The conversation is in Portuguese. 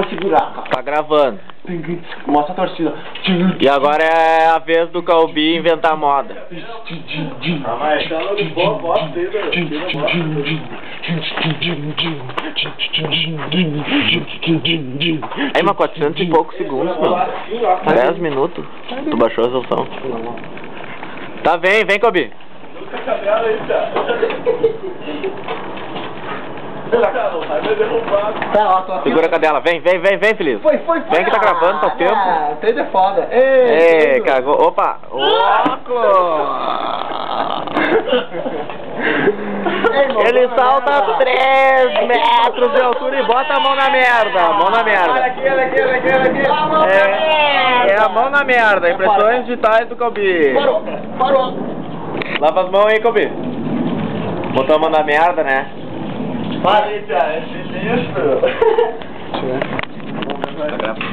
Vou segurar, cara. Tá gravando. Mostra a torcida. E agora é a vez do Calbi inventar moda. Ah, mas tá no bom, bota dele, Aí, mas 400 e poucos segundos, mano. 10 minutos. Tu baixou a resolução. Tá, vem, Calbi. Segura a cadela, vem, Feliz. Foi. Vem que tá gravando, tá o tempo. Ah, 3 é foda. Ei, cagou. Opa! Óculos! Ele salta 3 metros de altura e bota a mão na merda. Mão na merda. Olha aqui. É a mão na merda. Impressões digitais do Calbi. Parou. Lava as mãos aí, Calbi. Botou a mão na merda, né? Para aí, cara. É sinistro. Tá gravando.